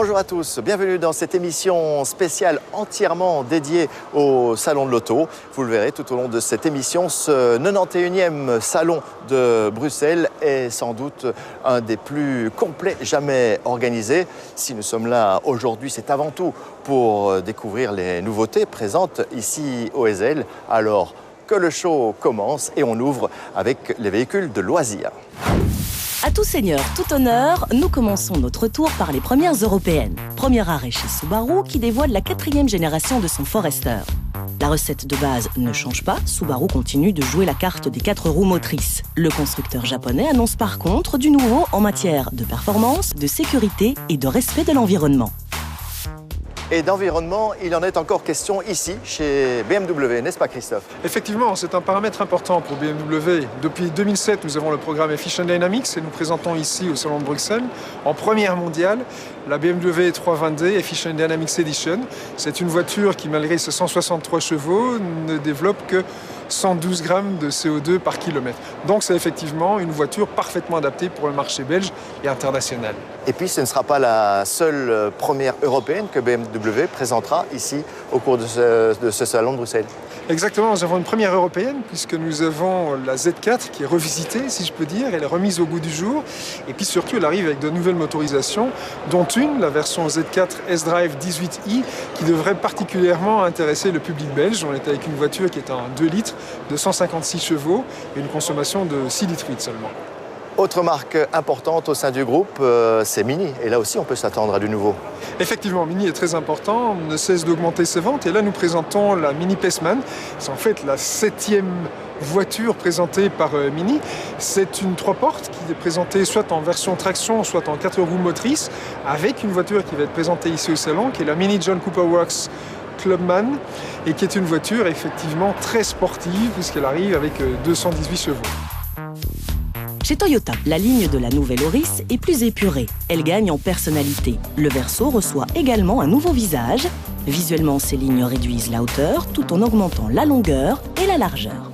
Bonjour à tous, bienvenue dans cette émission spéciale entièrement dédiée au Salon de l'Auto. Vous le verrez tout au long de cette émission, ce 91e Salon de Bruxelles est sans doute un des plus complets jamais organisés. Si nous sommes là aujourd'hui, c'est avant tout pour découvrir les nouveautés présentes ici au Ezel. Alors que le show commence et on ouvre avec les véhicules de loisirs. À tout seigneur, tout honneur, nous commençons notre tour par les premières européennes. Premier arrêt chez Subaru qui dévoile la 4e génération de son Forester. La recette de base ne change pas, Subaru continue de jouer la carte des 4 roues motrices. Le constructeur japonais annonce par contre du nouveau en matière de performance, de sécurité et de respect de l'environnement. Et d'environnement, il en est encore question ici, chez BMW, n'est-ce pas Christophe? Effectivement, c'est un paramètre important pour BMW. Depuis 2007, nous avons le programme Efficient Dynamics et nous présentons ici au Salon de Bruxelles, en première mondiale, la BMW 320d Efficient Dynamics Edition. C'est une voiture qui, malgré ses 163 chevaux, ne développe que 112 grammes de CO2 par kilomètre. Donc c'est effectivement une voiture parfaitement adaptée pour le marché belge et international. Et puis ce ne sera pas la seule première européenne que BMW présentera ici au cours de ce salon de Bruxelles. Exactement, nous avons une première européenne puisque nous avons la Z4 qui est revisitée, si je peux dire, elle est remise au goût du jour. Et puis surtout, elle arrive avec de nouvelles motorisations, dont une, la version Z4 S-Drive 18i, qui devrait particulièrement intéresser le public belge. On est avec une voiture qui est en 2 litres, de 156 chevaux et une consommation de 6 litres 8 seulement. Autre marque importante au sein du groupe, c'est Mini. Et là aussi, on peut s'attendre à du nouveau. Effectivement, Mini est très important, ne cesse d'augmenter ses ventes. Et là, nous présentons la Mini Paceman. C'est en fait la 7e voiture présentée par Mini. C'est une 3 portes qui est présentée soit en version traction, soit en 4 roues motrices, avec une voiture qui va être présentée ici au salon, qui est la Mini John Cooper Works Clubman, et qui est une voiture effectivement très sportive, puisqu'elle arrive avec 218 chevaux. Chez Toyota, la ligne de la nouvelle Auris est plus épurée. Elle gagne en personnalité. Le Verso reçoit également un nouveau visage. Visuellement, ces lignes réduisent la hauteur tout en augmentant la longueur et la largeur.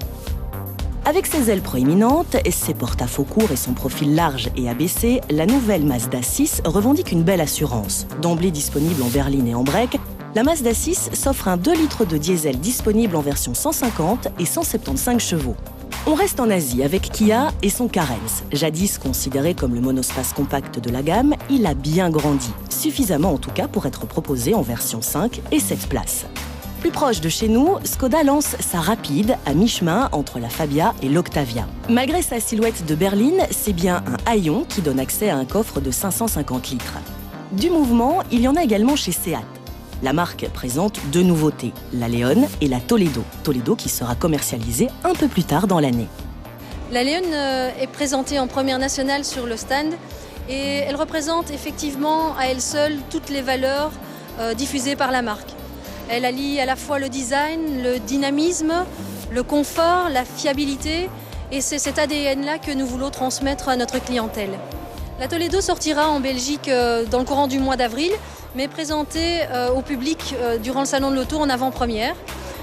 Avec ses ailes proéminentes, ses porte-à-faux courts et son profil large et abaissé, la nouvelle Mazda 6 revendique une belle assurance. D'emblée disponible en berline et en break, la Mazda 6 s'offre un 2 litres de diesel disponible en version 150 et 175 chevaux. On reste en Asie avec Kia et son Carens. Jadis considéré comme le monospace compact de la gamme, il a bien grandi, suffisamment en tout cas pour être proposé en version 5 et 7 places. Plus proche de chez nous, Skoda lance sa Rapide à mi-chemin entre la Fabia et l'Octavia. Malgré sa silhouette de berline, c'est bien un haillon qui donne accès à un coffre de 550 litres. Du mouvement, il y en a également chez Seat. La marque présente 2 nouveautés, la Leon et la Toledo. Toledo qui sera commercialisée un peu plus tard dans l'année. La Leon est présentée en première nationale sur le stand et elle représente effectivement à elle seule toutes les valeurs diffusées par la marque. Elle allie à la fois le design, le dynamisme, le confort, la fiabilité et c'est cet ADN-là que nous voulons transmettre à notre clientèle. La Toledo sortira en Belgique dans le courant du mois d'avril, mais présentée au public durant le Salon de l'Auto en avant-première.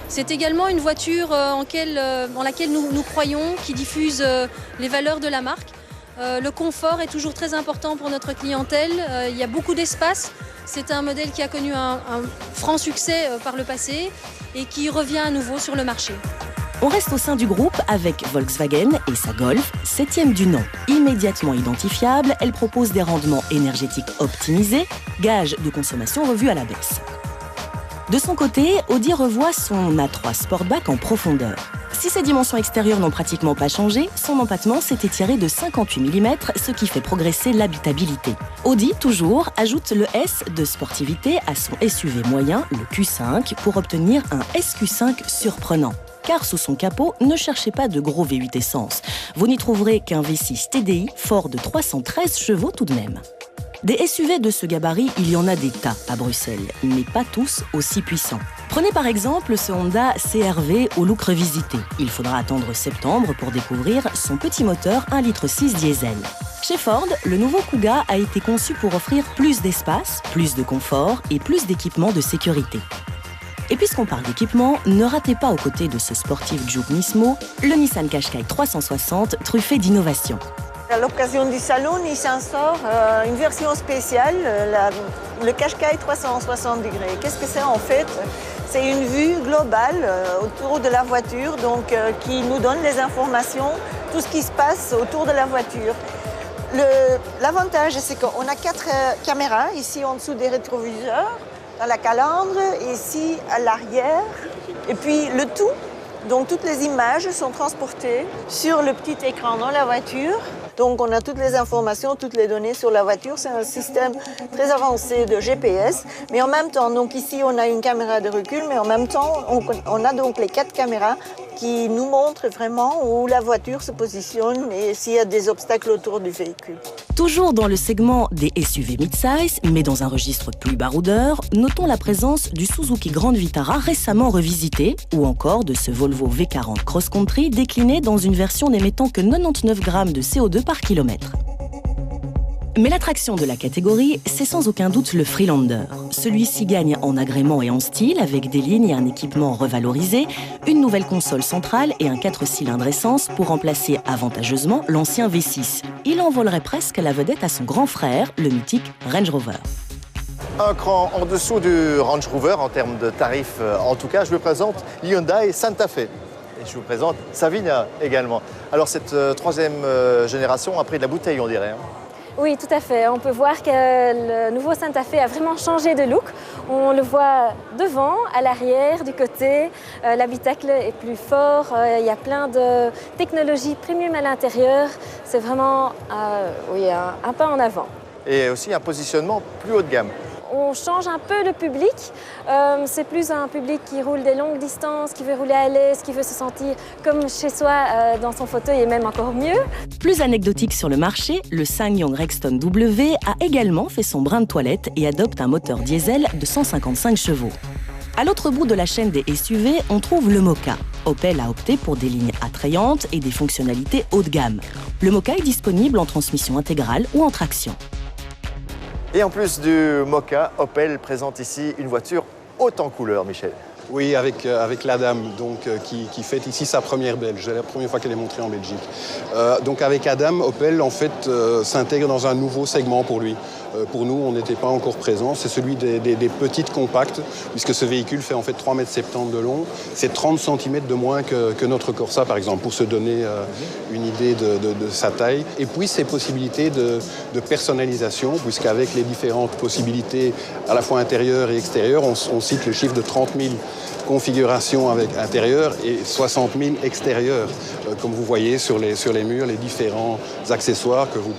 C'est également une voiture en laquelle nous croyons, qui diffuse les valeurs de la marque. Le confort est toujours très important pour notre clientèle. Il y a beaucoup d'espace. C'est un modèle qui a connu un franc succès par le passé et qui revient à nouveau sur le marché. On reste au sein du groupe avec Volkswagen et sa Golf, 7e du nom. Immédiatement identifiable, elle propose des rendements énergétiques optimisés, gage de consommation revue à la baisse. De son côté, Audi revoit son A3 Sportback en profondeur. Si ses dimensions extérieures n'ont pratiquement pas changé, son empattement s'est étiré de 58 mm, ce qui fait progresser l'habitabilité. Audi, toujours, ajoute le S de sportivité à son SUV moyen, le Q5, pour obtenir un SQ5 surprenant. Car sous son capot, ne cherchez pas de gros V8 essence. Vous n'y trouverez qu'un V6 TDI fort de 313 chevaux tout de même. Des SUV de ce gabarit, il y en a des tas à Bruxelles, mais pas tous aussi puissants. Prenez par exemple ce Honda CR-V au look revisité. Il faudra attendre septembre pour découvrir son petit moteur 1,6 litre diesel. Chez Ford, le nouveau Kuga a été conçu pour offrir plus d'espace, plus de confort et plus d'équipements de sécurité. Et puisqu'on parle d'équipement, ne ratez pas aux côtés de ce sportif Juke Nismo, le Nissan Qashqai 360 truffé d'innovation. À l'occasion du salon, Nissan sort une version spéciale, le Qashqai 360 degrés. Qu'est-ce que c'est en fait? C'est une vue globale autour de la voiture, donc qui nous donne les informations, tout ce qui se passe autour de la voiture. L'avantage, c'est qu'on a 4 caméras ici en dessous des rétroviseurs, dans la calandre, ici à l'arrière, et puis le tout. Donc toutes les images sont transportées sur le petit écran dans la voiture. Donc on a toutes les informations, toutes les données sur la voiture. C'est un système très avancé de GPS. Mais en même temps, donc ici on a une caméra de recul, mais en même temps on a donc les 4 caméras qui nous montrent vraiment où la voiture se positionne et s'il y a des obstacles autour du véhicule. Toujours dans le segment des SUV mid-size, mais dans un registre plus baroudeur, notons la présence du Suzuki Grand Vitara récemment revisité, ou encore de ce Volvo V40 Cross Country décliné dans une version n'émettant que 99 grammes de CO2 par kilomètre. Mais l'attraction de la catégorie, c'est sans aucun doute le Freelander. Celui-ci gagne en agrément et en style, avec des lignes et un équipement revalorisé, une nouvelle console centrale et un 4 cylindres essence pour remplacer avantageusement l'ancien V6. Il envolerait presque la vedette à son grand frère, le mythique Range Rover. Un cran en dessous du Range Rover en termes de tarifs. En tout cas, je vous présente Hyundai Santa Fe. Et je vous présente Savinia également. Alors cette troisième génération a pris de la bouteille, on dirait. Oui, tout à fait. On peut voir que le nouveau Santa Fe a vraiment changé de look. On le voit devant, à l'arrière, du côté. L'habitacle est plus fort. Il y a plein de technologies premium à l'intérieur. C'est vraiment un pas en avant. Et aussi un positionnement plus haut de gamme. On change un peu le public. C'est plus un public qui roule des longues distances, qui veut rouler à l'aise, qui veut se sentir comme chez soi dans son fauteuil et même encore mieux. Plus anecdotique sur le marché, le SsangYong Rexton W a également fait son brin de toilette et adopte un moteur diesel de 155 chevaux. À l'autre bout de la chaîne des SUV, on trouve le Mokka. Opel a opté pour des lignes attrayantes et des fonctionnalités haut de gamme. Le Mokka est disponible en transmission intégrale ou en traction. Et en plus du Mokka, Opel présente ici une voiture haute en couleur, Michel. Oui, avec la dame qui fête ici sa première belge. C'est la première fois qu'elle est montrée en Belgique. Donc avec Adam, Opel en fait s'intègre dans un nouveau segment pour lui. Pour nous, on n'était pas encore présent. C'est celui des petites compactes, puisque ce véhicule fait en fait 3,70 m de long. C'est 30 cm de moins que notre Corsa, par exemple, pour se donner une idée de sa taille. Et puis ces possibilités de personnalisation, puisqu'avec les différentes possibilités à la fois intérieures et extérieures, on cite le chiffre de 30 000 configurations avec intérieur et 60 000 extérieurs. Comme vous voyez sur les murs, les différents accessoires que vous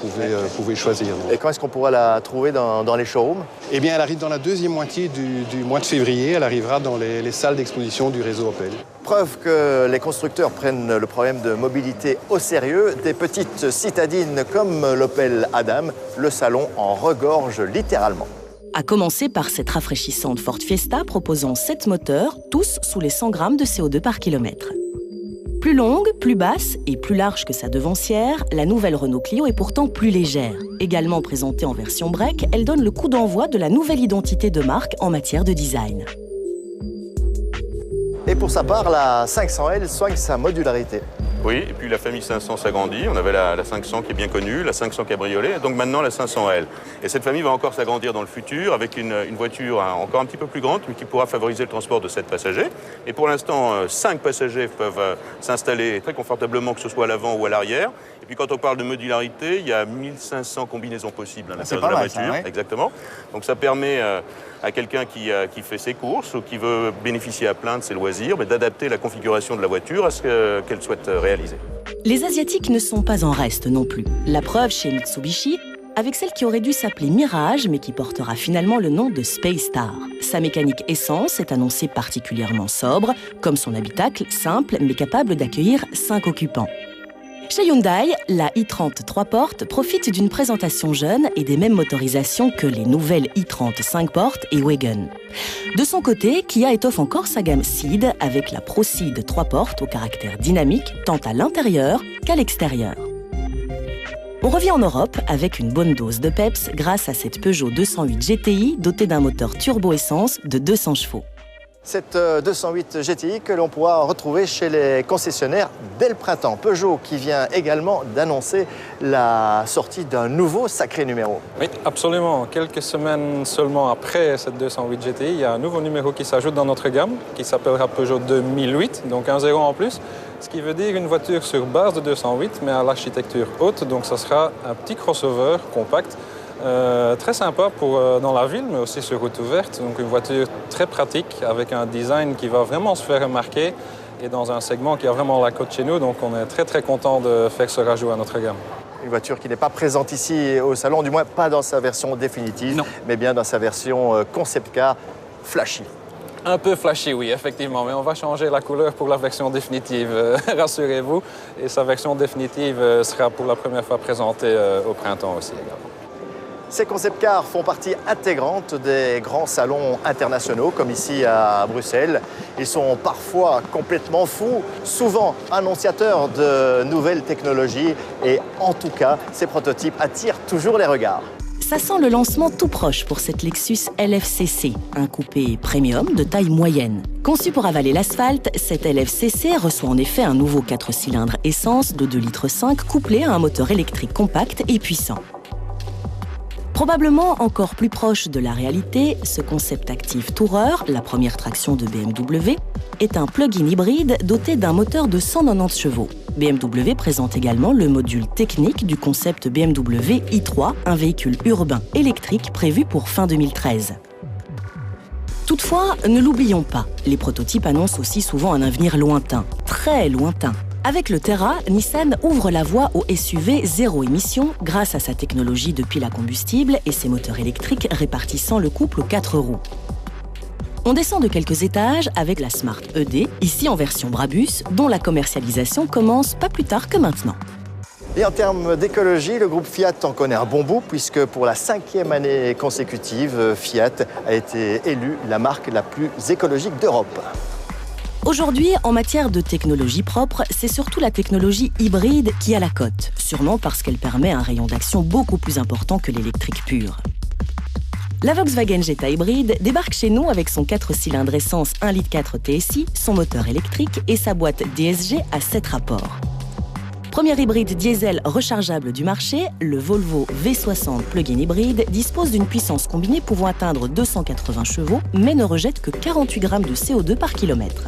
pouvez choisir. Et quand est-ce qu'on pourra la trouver dans les showrooms? Eh bien, elle arrive dans la deuxième moitié du mois de février. Elle arrivera dans les salles d'exposition du réseau Opel. Preuve que les constructeurs prennent le problème de mobilité au sérieux. Des petites citadines comme l'Opel Adam, le salon en regorge littéralement. À commencer par cette rafraîchissante Ford Fiesta proposant 7 moteurs, tous sous les 100 grammes de CO2 par kilomètre. Plus longue, plus basse et plus large que sa devancière, la nouvelle Renault Clio est pourtant plus légère. Également présentée en version break, elle donne le coup d'envoi de la nouvelle identité de marque en matière de design. Et pour sa part, la 500L soigne sa modularité. Oui, et puis la famille 500 s'agrandit. On avait la 500 qui est bien connue, la 500 Cabriolet, donc maintenant la 500L. Et cette famille va encore s'agrandir dans le futur avec une voiture encore un petit peu plus grande, mais qui pourra favoriser le transport de 7 passagers. Et pour l'instant, 5 passagers peuvent s'installer très confortablement, que ce soit à l'avant ou à l'arrière. Et puis quand on parle de modularité, il y a 1500 combinaisons possibles à l'intérieur de la voiture. Ça, ouais. Exactement. Donc ça permet à quelqu'un qui fait ses courses ou qui veut bénéficier à plein de ses loisirs, d'adapter la configuration de la voiture à ce qu'elle souhaite réaliser. Les Asiatiques ne sont pas en reste non plus. La preuve chez Mitsubishi, avec celle qui aurait dû s'appeler Mirage, mais qui portera finalement le nom de Space Star. Sa mécanique essence est annoncée particulièrement sobre, comme son habitacle simple, mais capable d'accueillir 5 occupants. Chez Hyundai, la i30 3 portes profite d'une présentation jeune et des mêmes motorisations que les nouvelles i30 5 portes et Wagon. De son côté, Kia étoffe encore sa gamme Ceed avec la ProCeed 3 portes au caractère dynamique tant à l'intérieur qu'à l'extérieur. On revient en Europe avec une bonne dose de peps grâce à cette Peugeot 208 GTI dotée d'un moteur turbo-essence de 200 chevaux. Cette 208 GTI que l'on pourra retrouver chez les concessionnaires dès le printemps. Peugeot qui vient également d'annoncer la sortie d'un nouveau sacré numéro. Oui, absolument. Quelques semaines seulement après cette 208 GTI, il y a un nouveau numéro qui s'ajoute dans notre gamme, qui s'appellera Peugeot 2008, donc un 0 en plus. Ce qui veut dire une voiture sur base de 208, mais à l'architecture haute. Donc ça sera un petit crossover compact. Très sympa dans la ville, mais aussi sur route ouverte. Donc une voiture très pratique avec un design qui va vraiment se faire remarquer et dans un segment qui a vraiment la cote chez nous. Donc on est très content de faire ce rajout à notre gamme. Une voiture qui n'est pas présente ici au salon, du moins pas dans sa version définitive, non, mais bien dans sa version concept car flashy. Un peu flashy, oui, effectivement, mais on va changer la couleur pour la version définitive, rassurez-vous. Et sa version définitive sera pour la première fois présentée au printemps aussi également. Ces concept cars font partie intégrante des grands salons internationaux, comme ici à Bruxelles. Ils sont parfois complètement fous, souvent annonciateurs de nouvelles technologies. Et en tout cas, ces prototypes attirent toujours les regards. Ça sent le lancement tout proche pour cette Lexus LFCC, un coupé premium de taille moyenne. Conçu pour avaler l'asphalte, cette LFCC reçoit en effet un nouveau 4 cylindres essence de 2,5 litres couplé à un moteur électrique compact et puissant. Probablement encore plus proche de la réalité, ce concept actif Tourer, la première traction de BMW, est un plug-in hybride doté d'un moteur de 190 chevaux. BMW présente également le module technique du concept BMW i3, un véhicule urbain électrique prévu pour fin 2013. Toutefois, ne l'oublions pas, les prototypes annoncent aussi souvent un avenir lointain, très lointain. Avec le Terra, Nissan ouvre la voie au SUV zéro émission grâce à sa technologie de pile à combustible et ses moteurs électriques répartissant le couple aux 4 roues. On descend de quelques étages avec la Smart ED, ici en version Brabus, dont la commercialisation commence pas plus tard que maintenant. Et en termes d'écologie, le groupe Fiat en connaît un bon bout puisque pour la 5e année consécutive, Fiat a été élue la marque la plus écologique d'Europe. Aujourd'hui, en matière de technologie propre, c'est surtout la technologie hybride qui a la cote, sûrement parce qu'elle permet un rayon d'action beaucoup plus important que l'électrique pure. La Volkswagen Jetta hybride débarque chez nous avec son 4 cylindres essence 1,4 litre TSI, son moteur électrique et sa boîte DSG à 7 rapports. Premier hybride diesel rechargeable du marché, le Volvo V60 plug-in hybride dispose d'une puissance combinée pouvant atteindre 280 chevaux, mais ne rejette que 48 grammes de CO2 par kilomètre.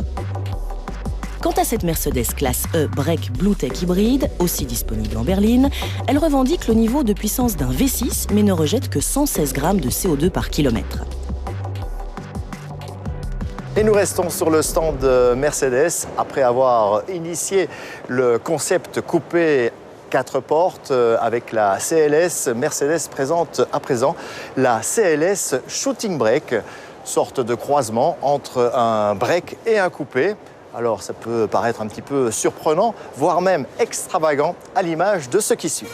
Quant à cette Mercedes classe E Break BlueTech hybride, aussi disponible en berline, elle revendique le niveau de puissance d'un V6, mais ne rejette que 116 grammes de CO2 par kilomètre. Et nous restons sur le stand Mercedes après avoir initié le concept coupé 4 portes avec la CLS. Mercedes présente à présent la CLS Shooting Brake, sorte de croisement entre un break et un coupé. Alors ça peut paraître un petit peu surprenant, voire même extravagant à l'image de ce qui suit.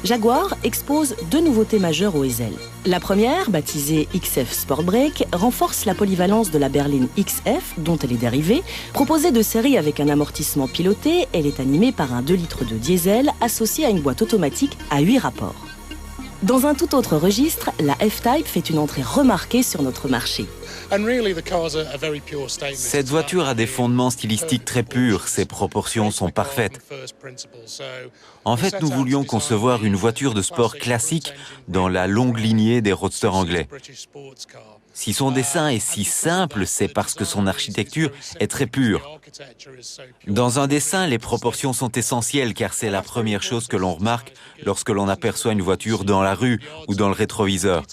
Jaguar expose 2 nouveautés majeures au Ezel. La première, baptisée XF Sport Brake, renforce la polyvalence de la berline XF, dont elle est dérivée. Proposée de série avec un amortissement piloté, elle est animée par un 2 litres de diesel associé à une boîte automatique à 8 rapports. Dans un tout autre registre, la F-Type fait une entrée remarquée sur notre marché. Cette voiture a des fondements stylistiques très purs, ses proportions sont parfaites. En fait, nous voulions concevoir une voiture de sport classique dans la longue lignée des roadsters anglais. Si son dessin est si simple, c'est parce que son architecture est très pure. Dans un dessin, les proportions sont essentielles car c'est la première chose que l'on remarque lorsque l'on aperçoit une voiture dans la rue ou dans le rétroviseur.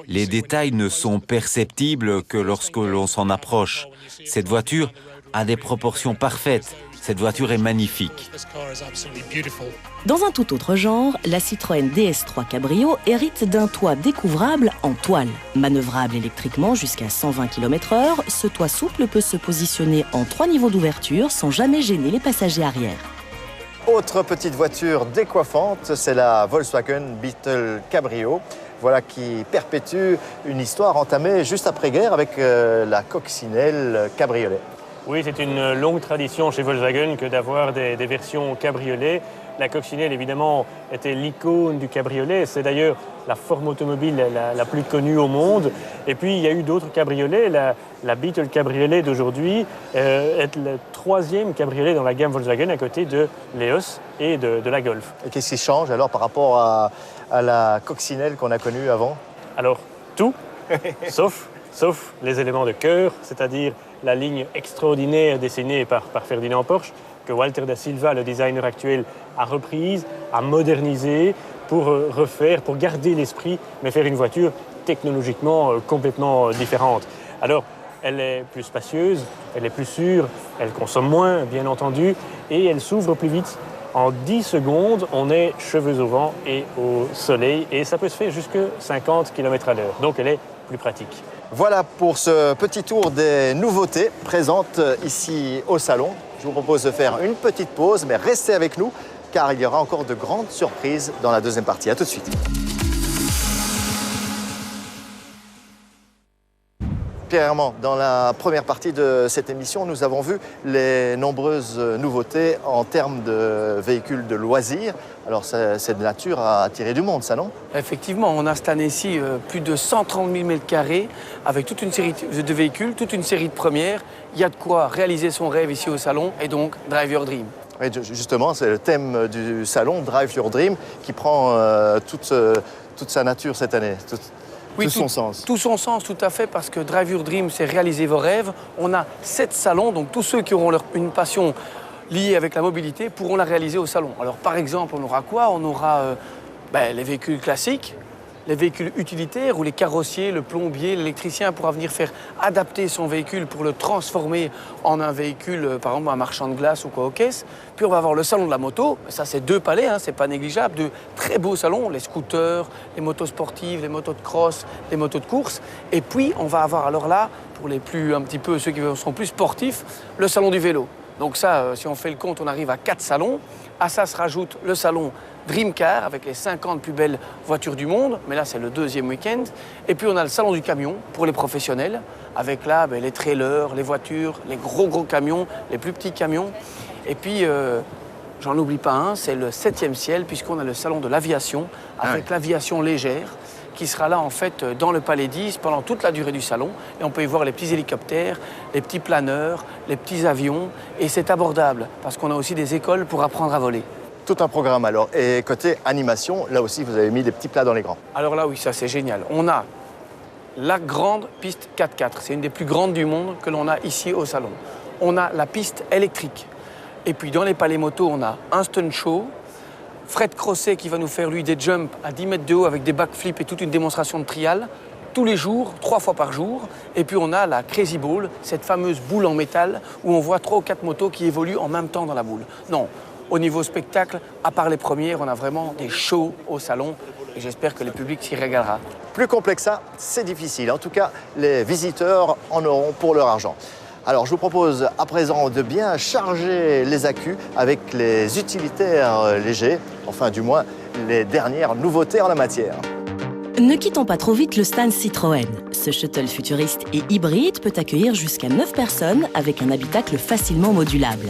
Les détails ne sont perceptibles que lorsque l'on s'en approche. Cette voiture a des proportions parfaites. Cette voiture est magnifique. Dans un tout autre genre, la Citroën DS3 Cabrio hérite d'un toit découvrable en toile. Manœuvrable électriquement jusqu'à 120 km/h, ce toit souple peut se positionner en 3 niveaux d'ouverture sans jamais gêner les passagers arrière. Autre petite voiture décoiffante, c'est la Volkswagen Beetle Cabrio. Voilà qui perpétue une histoire entamée juste après-guerre avec la coccinelle cabriolet. Oui, c'est une longue tradition chez Volkswagen que d'avoir des versions cabriolet. La coccinelle, évidemment, était l'icône du cabriolet. C'est d'ailleurs la forme automobile la plus connue au monde. Et puis, il y a eu d'autres cabriolets. La Beetle cabriolet d'aujourd'hui est le 3e cabriolet dans la gamme Volkswagen à côté de l'Eos et de la Golf. Et qu'est-ce qui change alors par rapport à la coccinelle qu'on a connue avant? Alors, tout, sauf les éléments de cœur, c'est-à-dire la ligne extraordinaire dessinée par Ferdinand Porsche, que Walter da Silva, le designer actuel, a reprise, a modernisé pour refaire, pour garder l'esprit, mais faire une voiture technologiquement complètement différente. Alors, elle est plus spacieuse, elle est plus sûre, elle consomme moins, bien entendu, et elle s'ouvre plus vite. En 10 secondes, on est cheveux au vent et au soleil, et ça peut se faire jusqu'à 50 km/h. Donc, elle est plus pratique. Voilà pour ce petit tour des nouveautés présentes ici au salon. Je vous propose de faire une petite pause, mais restez avec nous, car il y aura encore de grandes surprises dans la deuxième partie. À tout de suite. Clairement, dans la première partie de cette émission, nous avons vu les nombreuses nouveautés en termes de véhicules de loisirs. Alors, c'est de nature à attirer du monde, ça, non? Effectivement, on a cette année-ci plus de 130 000 m² avec toute une série de véhicules, toute une série de premières. Il y a de quoi réaliser son rêve ici au salon et donc Drive Your Dream. Oui, justement, c'est le thème du salon, Drive Your Dream, qui prend toute sa nature cette année. Oui, tout son sens. Tout son sens, tout à fait, parce que Drive Your Dream, c'est réaliser vos rêves. On a 7 salons, donc tous ceux qui auront une passion liée avec la mobilité pourront la réaliser au salon. Alors par exemple, on aura quoi? On aura les véhicules classiques, les véhicules utilitaires où les carrossiers, le plombier, l'électricien pourra venir faire adapter son véhicule pour le transformer en un véhicule, par exemple un marchand de glace ou quoi aux caisses. Puis on va avoir le salon de la moto, ça c'est 2 palais, c'est pas négligeable, de très beaux salons, les scooters, les motos sportives, les motos de cross, les motos de course. Et puis on va avoir alors là, pour les plus un petit peu ceux qui sont plus sportifs, le salon du vélo. Donc ça, si on fait le compte, on arrive à 4 salons. À ça se rajoute le salon Dream Car avec les 50 plus belles voitures du monde, mais là c'est le 2e week-end. Et puis on a le salon du camion pour les professionnels, avec là les trailers, les voitures, les gros camions, les plus petits camions. Et puis j'en oublie pas un, c'est le 7e ciel, puisqu'on a le salon de l'aviation avec l'aviation légère, qui sera là en fait dans le Palais 10 pendant toute la durée du salon. Et on peut y voir les petits hélicoptères, les petits planeurs, les petits avions. Et c'est abordable, parce qu'on a aussi des écoles pour apprendre à voler. Tout un programme alors. Et côté animation, là aussi vous avez mis des petits plats dans les grands. Alors là oui, ça c'est génial. On a la grande piste 4x4. C'est une des plus grandes du monde que l'on a ici au salon. On a la piste électrique. Et puis dans les palais moto, on a un stunt show. Fred Crosset qui va nous faire lui des jumps à 10 mètres de haut avec des backflips et toute une démonstration de trial. Tous les jours, 3 fois par jour. Et puis on a la Crazy Ball, cette fameuse boule en métal où on voit 3 ou 4 motos qui évoluent en même temps dans la boule. Non. Au niveau spectacle, à part les premières, on a vraiment des shows au salon et j'espère que le public s'y régalera. Plus complexe que ça, c'est difficile. En tout cas, les visiteurs en auront pour leur argent. Alors, je vous propose à présent de bien charger les accus avec les utilitaires légers, enfin du moins les dernières nouveautés en la matière. Ne quittons pas trop vite le stand Citroën. Ce shuttle futuriste et hybride peut accueillir jusqu'à 9 personnes avec un habitacle facilement modulable.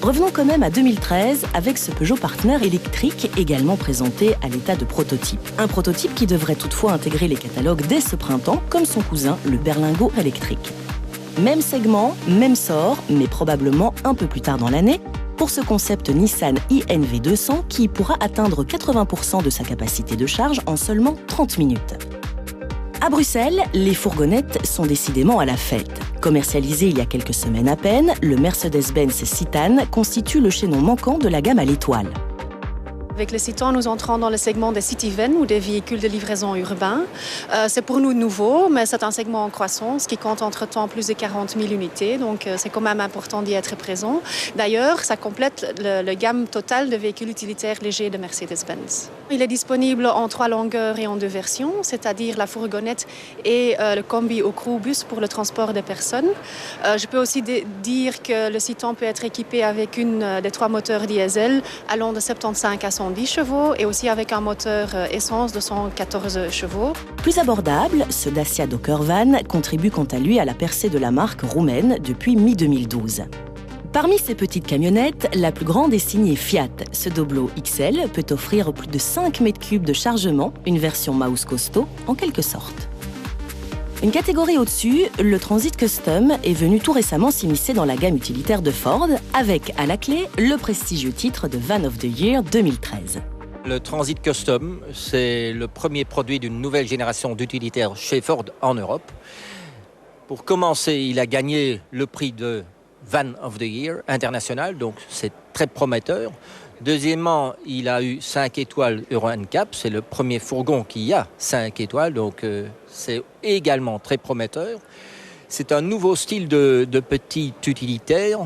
Revenons quand même à 2013 avec ce Peugeot Partner électrique également présenté à l'état de prototype. Un prototype qui devrait toutefois intégrer les catalogues dès ce printemps comme son cousin, le Berlingo électrique. Même segment, même sort, mais probablement un peu plus tard dans l'année, pour ce concept Nissan INV200 qui pourra atteindre 80% de sa capacité de charge en seulement 30 minutes. À Bruxelles, les fourgonnettes sont décidément à la fête. Commercialisé il y a quelques semaines à peine, le Mercedes-Benz Citan constitue le chaînon manquant de la gamme à l'étoile. Avec le Citan, nous entrons dans le segment des city vans ou des véhicules de livraison urbains. C'est pour nous nouveau, mais c'est un segment en croissance qui compte entre-temps plus de 40 000 unités, donc c'est quand même important d'y être présent. D'ailleurs, ça complète le gamme totale de véhicules utilitaires légers de Mercedes-Benz. Il est disponible en 3 longueurs et en 2 versions, c'est-à-dire la fourgonnette et le combi au crew-bus pour le transport des personnes. Je peux aussi dire que le Citan peut être équipé avec une des 3 moteurs diesel allant de 75 à 100 110 chevaux et aussi avec un moteur essence de 114 chevaux. Plus abordable, ce Dacia Docker Van contribue quant à lui à la percée de la marque roumaine depuis mi-2012. Parmi ces petites camionnettes, la plus grande est signée Fiat. Ce Doblo XL peut offrir plus de 5 mètres cubes de chargement, une version mouse costaud en quelque sorte. Une catégorie au-dessus, le Transit Custom est venu tout récemment s'immiscer dans la gamme utilitaire de Ford, avec à la clé le prestigieux titre de Van of the Year 2013. Le Transit Custom, c'est le premier produit d'une nouvelle génération d'utilitaires chez Ford en Europe. Pour commencer, il a gagné le prix de Van of the Year international, donc c'est très prometteur. Deuxièmement, il a eu 5 étoiles Euro NCAP, c'est le premier fourgon qui a 5 étoiles, donc c'est également très prometteur. C'est un nouveau style de petit utilitaire,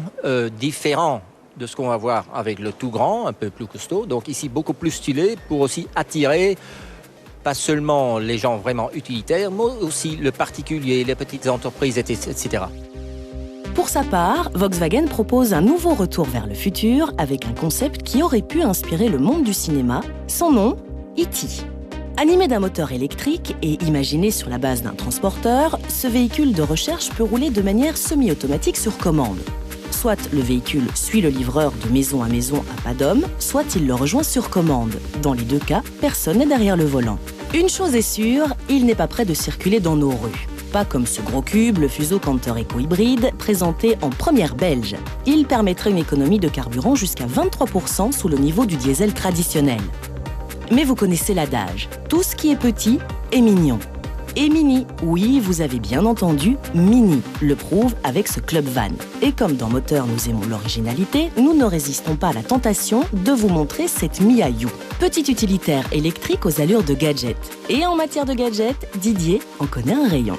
différent de ce qu'on va voir avec le tout grand, un peu plus costaud. Donc ici, beaucoup plus stylé pour aussi attirer pas seulement les gens vraiment utilitaires, mais aussi le particulier, les petites entreprises, etc. Pour sa part, Volkswagen propose un nouveau retour vers le futur avec un concept qui aurait pu inspirer le monde du cinéma, son nom, E.T. Animé d'un moteur électrique et imaginé sur la base d'un transporteur, ce véhicule de recherche peut rouler de manière semi-automatique sur commande. Soit le véhicule suit le livreur de maison à maison à pas d'homme, soit il le rejoint sur commande. Dans les deux cas, personne n'est derrière le volant. Une chose est sûre, il n'est pas prêt de circuler dans nos rues. Pas comme ce gros cube, le Fuso Canter Eco hybride, présenté en première belge. Il permettrait une économie de carburant jusqu'à 23% sous le niveau du diesel traditionnel. Mais vous connaissez l'adage, tout ce qui est petit est mignon. Et Mini, oui, vous avez bien entendu, Mini, le prouve avec ce Club Van. Et comme dans Moteur, nous aimons l'originalité, nous ne résistons pas à la tentation de vous montrer cette Miaou. Petit utilitaire électrique aux allures de gadget. Et en matière de gadget, Didier en connaît un rayon.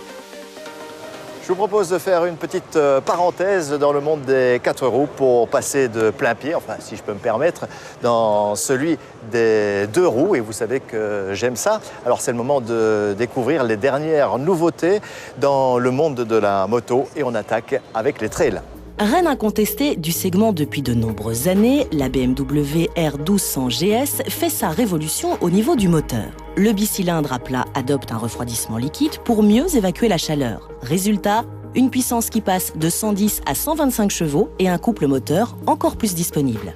Je vous propose de faire une petite parenthèse dans le monde des 4 roues pour passer de plein pied, enfin si je peux me permettre, dans celui des 2 roues. Et vous savez que j'aime ça. Alors c'est le moment de découvrir les dernières nouveautés dans le monde de la moto. Et on attaque avec les trails. Reine incontestée du segment depuis de nombreuses années, la BMW R1200 GS fait sa révolution au niveau du moteur. Le bicylindre à plat adopte un refroidissement liquide pour mieux évacuer la chaleur. Résultat, une puissance qui passe de 110 à 125 chevaux et un couple moteur encore plus disponible.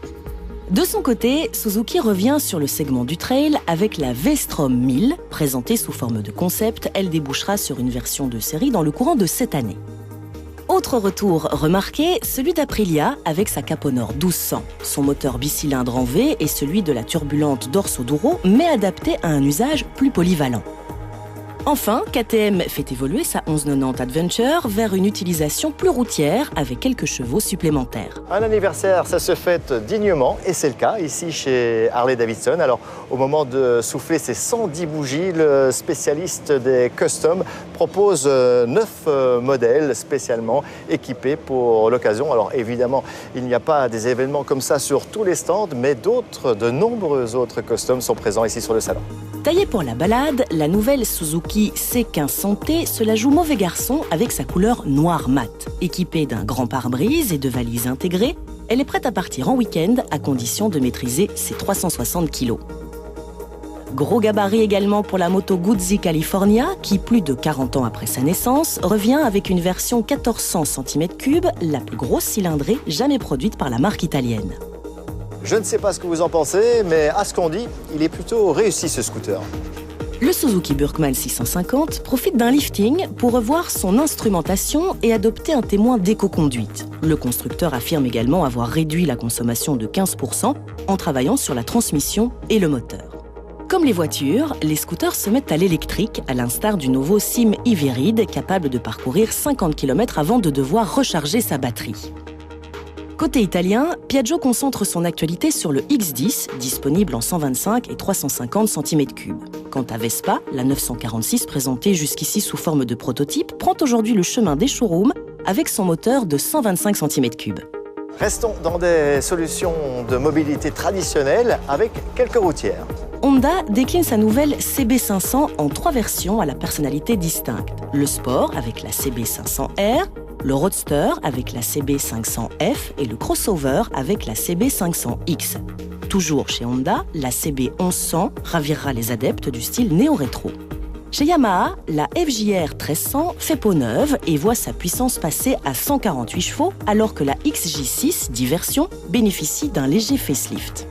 De son côté, Suzuki revient sur le segment du trail avec la V-Strom 1000. Présentée sous forme de concept, elle débouchera sur une version de série dans le courant de cette année. Autre retour remarqué, celui d'Aprilia avec sa Caponor 1200. Son moteur bicylindre en V est celui de la turbulente Dorso Duro, mais adapté à un usage plus polyvalent. Enfin, KTM fait évoluer sa 1190 Adventure vers une utilisation plus routière avec quelques chevaux supplémentaires. Un anniversaire, ça se fête dignement et c'est le cas ici chez Harley-Davidson. Alors au moment de souffler ces 110 bougies, le spécialiste des customs propose 9 modèles spécialement équipés pour l'occasion. Alors évidemment, il n'y a pas des événements comme ça sur tous les stands, mais de nombreux autres customs sont présents ici sur le salon. Taillée pour la balade, la nouvelle Suzuki C1500T se la joue mauvais garçon avec sa couleur noir mat. Équipée d'un grand pare-brise et de valises intégrées, elle est prête à partir en week-end à condition de maîtriser ses 360 kg. Gros gabarit également pour la moto Guzzi California qui, plus de 40 ans après sa naissance, revient avec une version 1400 cm3, la plus grosse cylindrée jamais produite par la marque italienne. Je ne sais pas ce que vous en pensez, mais à ce qu'on dit, il est plutôt réussi ce scooter. Le Suzuki Burkman 650 profite d'un lifting pour revoir son instrumentation et adopter un témoin d'éco-conduite. Le constructeur affirme également avoir réduit la consommation de 15% en travaillant sur la transmission et le moteur. Comme les voitures, les scooters se mettent à l'électrique, à l'instar du nouveau Sim Iverid, capable de parcourir 50 km avant de devoir recharger sa batterie. Côté italien, Piaggio concentre son actualité sur le X10, disponible en 125 et 350 cm3. Quant à Vespa, la 946 présentée jusqu'ici sous forme de prototype, prend aujourd'hui le chemin des showrooms avec son moteur de 125 cm3. Restons dans des solutions de mobilité traditionnelles avec quelques routières. Honda décline sa nouvelle CB500 en 3 versions à la personnalité distincte. Le Sport avec la CB500R, le Roadster avec la CB500F et le Crossover avec la CB500X. Toujours chez Honda, la CB 1100 ravira les adeptes du style néo-rétro. Chez Yamaha, la FJR 1300 fait peau neuve et voit sa puissance passer à 148 chevaux, alors que la XJ6 diversion bénéficie d'un léger facelift.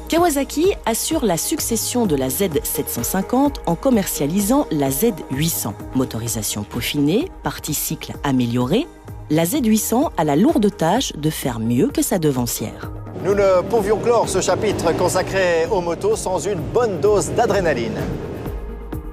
Kawasaki assure la succession de la Z750 en commercialisant la Z800. Motorisation peaufinée, partie cycle améliorée, la Z800 a la lourde tâche de faire mieux que sa devancière. Nous ne pouvions clore ce chapitre consacré aux motos sans une bonne dose d'adrénaline.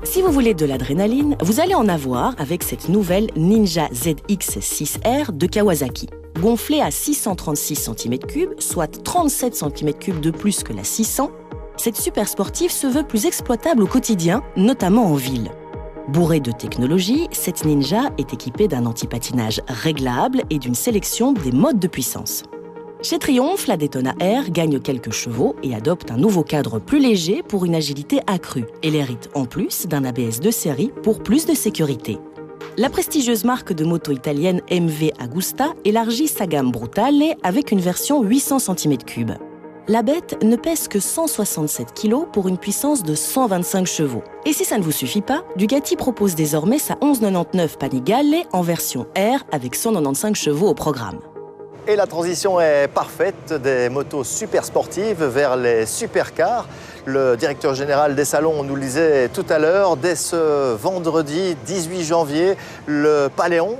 Si vous voulez de l'adrénaline, vous allez en avoir avec cette nouvelle Ninja ZX6R de Kawasaki. Gonflée à 636 cm3, soit 37 cm3 de plus que la 600, cette super sportive se veut plus exploitable au quotidien, notamment en ville. Bourrée de technologie, cette Ninja est équipée d'un anti-patinage réglable et d'une sélection des modes de puissance. Chez Triumph, la Daytona R gagne quelques chevaux et adopte un nouveau cadre plus léger pour une agilité accrue. Elle hérite en plus d'un ABS de série pour plus de sécurité. La prestigieuse marque de moto italienne MV Agusta élargit sa gamme Brutale avec une version 800 cm3. La bête ne pèse que 167 kg pour une puissance de 125 chevaux. Et si ça ne vous suffit pas, Ducati propose désormais sa 1199 Panigale en version R avec 195 chevaux au programme. Et la transition est parfaite des motos super sportives vers les supercars. Le directeur général des salons nous le disait tout à l'heure, dès ce vendredi 18 janvier, le Paléon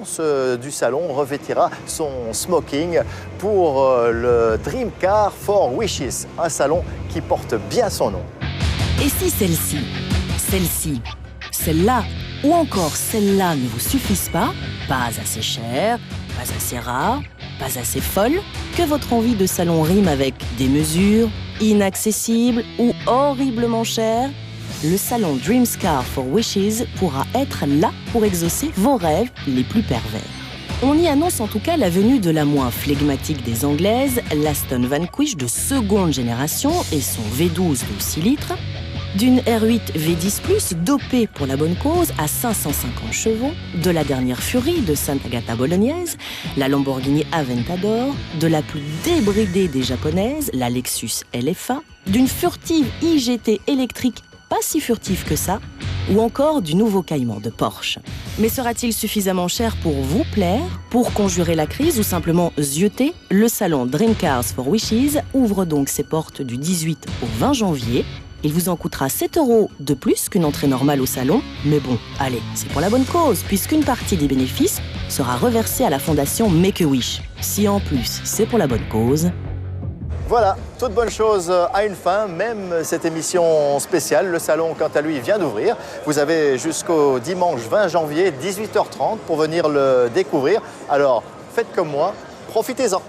du salon revêtira son smoking pour le Dream Car for Wishes, un salon qui porte bien son nom. Et si celle-ci, celle-là ou encore celle-là ne vous suffisent pas assez chère, pas assez rare, pas assez folle, que votre envie de salon rime avec démesure, inaccessible ou horriblement cher, le salon Dream Car for Wishes pourra être là pour exaucer vos rêves les plus pervers. On y annonce en tout cas la venue de la moins flegmatique des Anglaises, l'Aston Vanquish de seconde génération et son V12 de 6 litres, d'une R8 V10+, dopée pour la bonne cause à 550 chevaux, de la dernière Fury de Sant'Agata Bolognaise, la Lamborghini Aventador, de la plus débridée des japonaises, la Lexus LFA, d'une furtive IGT électrique pas si furtive que ça, ou encore du nouveau Cayman de Porsche. Mais sera-t-il suffisamment cher pour vous plaire, pour conjurer la crise ou simplement zioter? Le salon Dream Cars for Wishes ouvre donc ses portes du 18 au 20 janvier. Il vous en coûtera 7 € de plus qu'une entrée normale au salon. Mais bon, allez, c'est pour la bonne cause, puisqu'une partie des bénéfices sera reversée à la fondation Make-A-Wish. Si en plus, c'est pour la bonne cause... Voilà, toute bonne chose a une fin, même cette émission spéciale. Le salon, quant à lui, vient d'ouvrir. Vous avez jusqu'au dimanche 20 janvier, 18h30, pour venir le découvrir. Alors, faites comme moi, profitez-en.